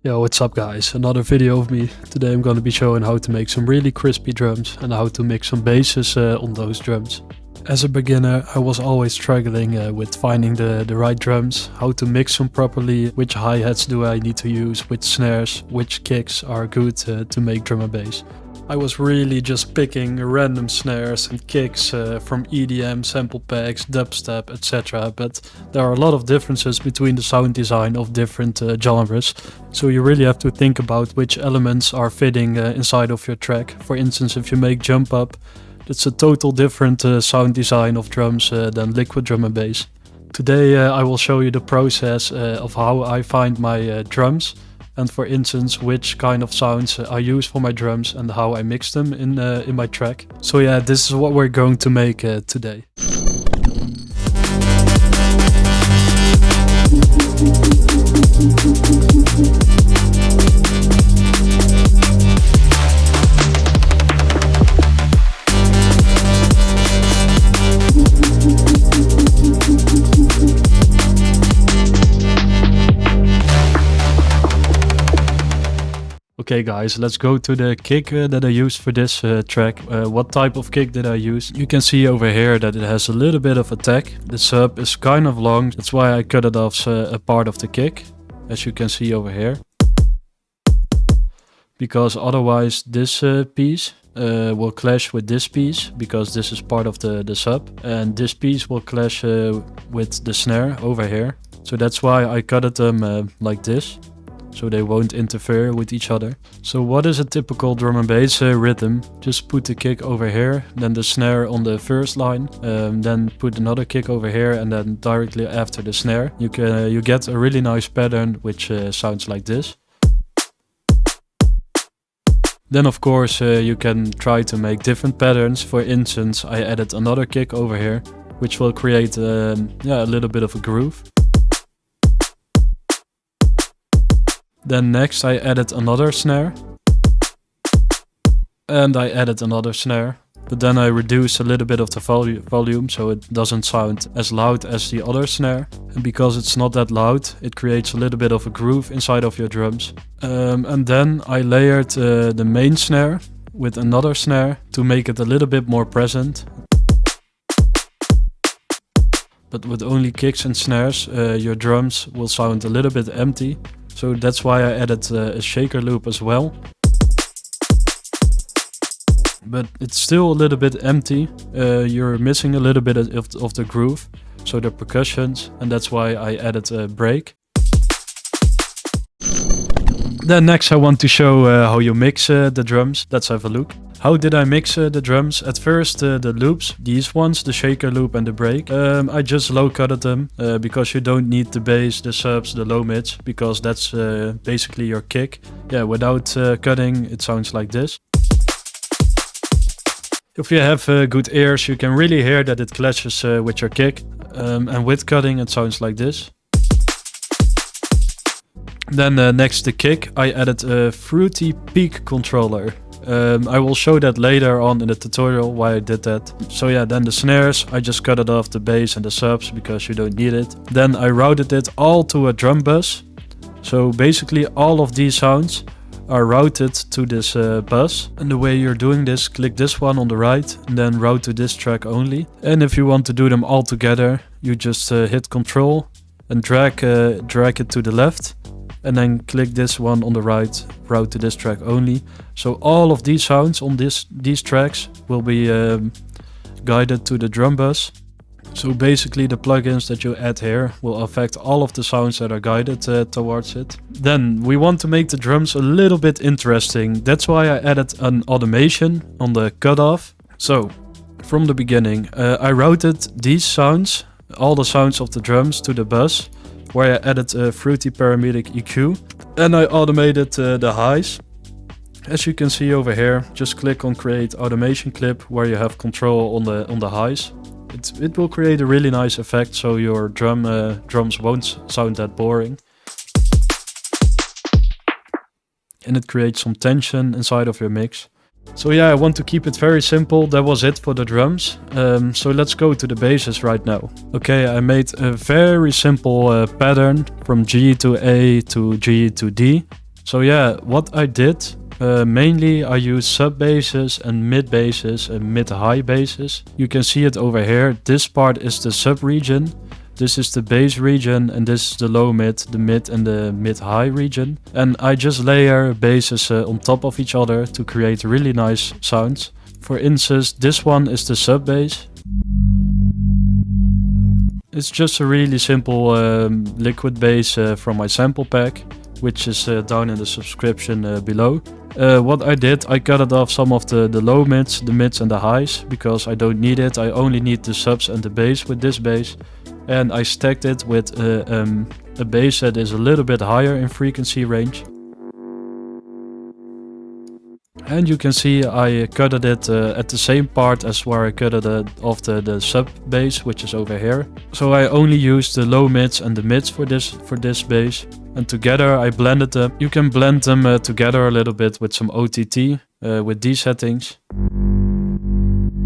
Yo, what's up guys? Another video of me. Today I'm gonna be showing how to make some really crispy drums and how to mix some basses on those drums. As a beginner, I was always struggling with finding the right drums, how to mix them properly, which hi-hats do I need to use, which snares, which kicks are good to make drum and bass. I was really just picking random snares and kicks from EDM, sample packs, dubstep, etc. But there are a lot of differences between the sound design of different genres. So you really have to think about which elements are fitting inside of your track. For instance, if you make jump up, it's a total different sound design of drums than liquid drum and bass. Today I will show you the process of how I find my drums. And for instance, which kind of sounds I use for my drums and how I mix them in my track. So yeah, this is what we're going to make today. Okay guys, let's go to the kick that I used for this track. What type of kick did I use? You can see over here that it has a little bit of attack. The sub is kind of long, that's why I cut it off a part of the kick, as you can see over here. Because otherwise this piece will clash with this piece, because this is part of the sub. And this piece will clash with the snare over here. So that's why I cut them like this, so they won't interfere with each other. So what is a typical drum and bass rhythm? Just put the kick over here, then the snare on the first line, then put another kick over here, and then directly after the snare you get a really nice pattern which sounds like this. Then of course you can try to make different patterns. For instance, I added another kick over here, which will create a little bit of a groove. Then next I added another snare. And I added another snare. But then I reduced a little bit of the volume so it doesn't sound as loud as the other snare. And because it's not that loud, it creates a little bit of a groove inside of your drums. And then I layered the main snare with another snare to make it a little bit more present. But with only kicks and snares, your drums will sound a little bit empty. So that's why I added a shaker loop as well. But it's still a little bit empty. You're missing a little bit of the groove, so the percussions, and that's why I added a break. Then next I want to show how you mix the drums. Let's have a look. How did I mix the drums? At first the loops, these ones, the shaker loop and the break, I just low cutted them because you don't need the bass, the subs, the low mids, because that's basically your kick. Yeah, without cutting it sounds like this. If you have good ears, you can really hear that it clashes with your kick, and with cutting it sounds like this. Then next the kick, I added a fruity peak controller. I will show that later on in the tutorial why I did that. So yeah, then the snares, I just cut it off the bass and the subs because you don't need it. Then I routed it all to a drum bus. So basically all of these sounds are routed to this bus. And the way you're doing this, click this one on the right and then route to this track only. And if you want to do them all together, you just hit Control and drag it to the left. And then click this one on the right, route to this track only. So all of these sounds on these tracks will be guided to the drum bus. So basically the plugins that you add here will affect all of the sounds that are guided towards it. Then we want to make the drums a little bit interesting. That's why I added an automation on the cutoff. So from the beginning I routed these sounds, all the sounds of the drums, to the bus, where I added a fruity parametric EQ, and I automated the highs. As you can see over here, just click on create automation clip where you have control on the highs. It will create a really nice effect, so your drums won't sound that boring. And it creates some tension inside of your mix. So yeah, I want to keep it very simple. That was it for the drums. So let's go to the basses right now. Okay, I made a very simple pattern from G to A to G to D. So yeah, what I did, mainly I use sub basses and mid basses and mid-high basses. You can see it over here. This part is the sub region. This is the bass region, and this is the low mid, the mid and the mid-high region. And I just layer basses on top of each other to create really nice sounds. For instance, this one is the sub bass. It's just a really simple liquid bass from my sample pack, which is down in the subscription below. What I did, I cut it off some of the low mids, the mids and the highs, because I don't need it. I only need the subs and the bass with this bass. And I stacked it with a bass that is a little bit higher in frequency range. And you can see I cut it at the same part as where I cut it off the sub bass, which is over here. So I only used the low mids and the mids for this bass. And together I blended them. You can blend them together a little bit with some OTT with these settings.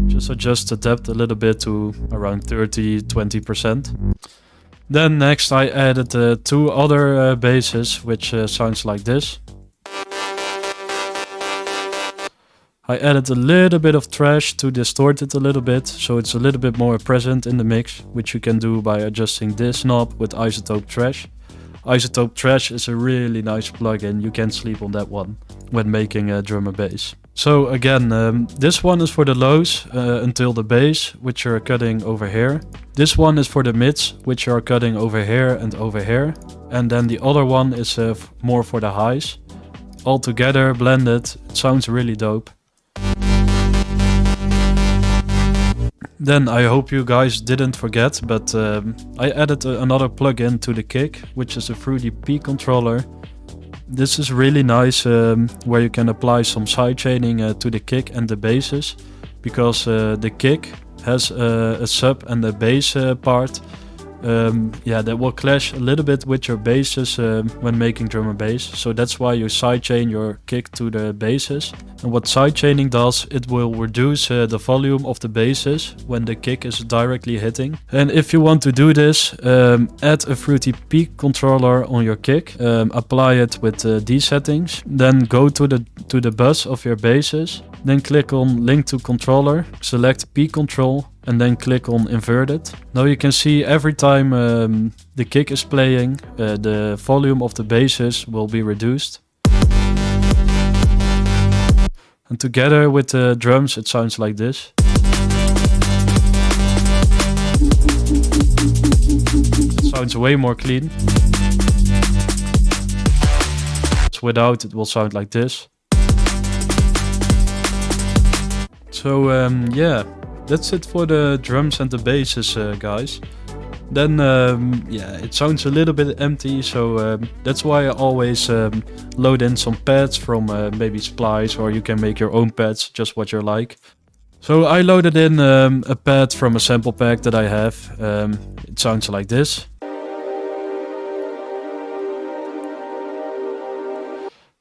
Just adjust the depth a little bit to around 30-20%. Then next I added two other basses, which sounds like this. I added a little bit of trash to distort it a little bit, so it's a little bit more present in the mix, which you can do by adjusting this knob with Isotope Trash. Isotope Trash is a really nice plugin, you can't sleep on that one when making a drum and bass. So again, this one is for the lows until the bass, which you're cutting over here. This one is for the mids, which you're cutting over here and over here. And then the other one is more for the highs. All together, blended, it sounds really dope. Then I hope you guys didn't forget, but I added another plugin to the kick, which is a Fruity Peak controller. This is really nice, where you can apply some sidechaining to the kick and the basses, because the kick has a sub and a bass part. Yeah, that will clash a little bit with your basses when making drum and bass. So that's why you sidechain your kick to the basses. And what sidechaining does, it will reduce the volume of the basses when the kick is directly hitting. And if you want to do this, add a Fruity Peak controller on your kick, apply it with these settings, then go to the bus of your basses, then click on Link to Controller, select Peak Control, and then click on Inverted. Now you can see every time the kick is playing, the volume of the basses will be reduced. And together with the drums it sounds like this. It sounds way more clean. Without, it will sound like this. So yeah, that's it for the drums and the basses, guys. Then yeah, it sounds a little bit empty, so that's why I always load in some pads from maybe Splice, or you can make your own pads, just what you like. So I loaded in a pad from a sample pack that I have. It sounds like this.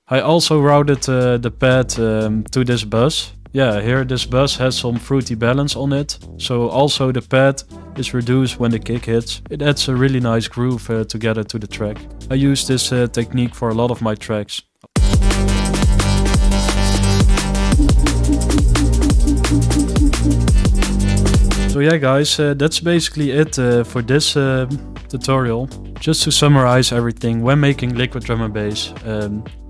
I also routed the pad to this bus. Yeah, here this bus has some fruity balance on it, so also the pad is reduced when the kick hits. It adds a really nice groove together to the track. I use this technique for a lot of my tracks. So yeah guys, that's basically it for this tutorial. Just to summarize everything, when making liquid drum and bass,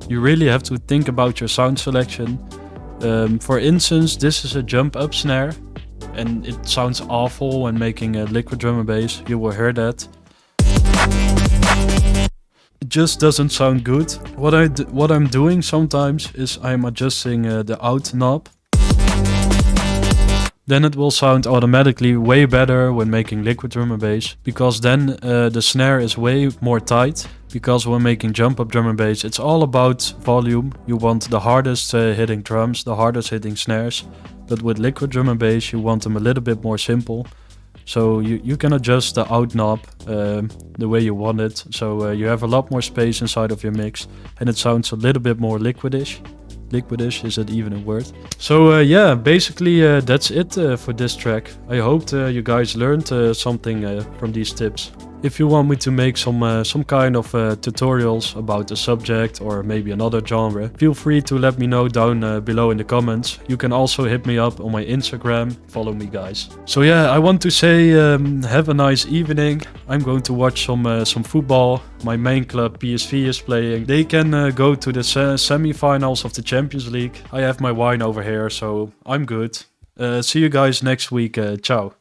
you really have to think about your sound selection. For instance, this is a jump up snare, and it sounds awful when making a liquid drum and bass. You will hear that. It just doesn't sound good. What I'm doing sometimes is I'm adjusting the out knob. Then it will sound automatically way better when making liquid drum and bass, because then the snare is way more tight. Because when making jump up drum and bass, it's all about volume. You want the hardest hitting drums, the hardest hitting snares. But with liquid drum and bass, you want them a little bit more simple. So you can adjust the out knob the way you want it. So you have a lot more space inside of your mix, and it sounds a little bit more liquidish. Liquidish, is it even a word? So yeah, basically that's it for this track. I hope you guys learned something from these tips. If you want me to make some kind of tutorials about the subject or maybe another genre, feel free to let me know down below in the comments. You can also hit me up on my Instagram. Follow me, guys. So yeah, I want to say have a nice evening. I'm going to watch some football. My main club PSV is playing. They can go to the semi-finals of the Champions League. I have my wine over here, so I'm good. See you guys next week. Ciao.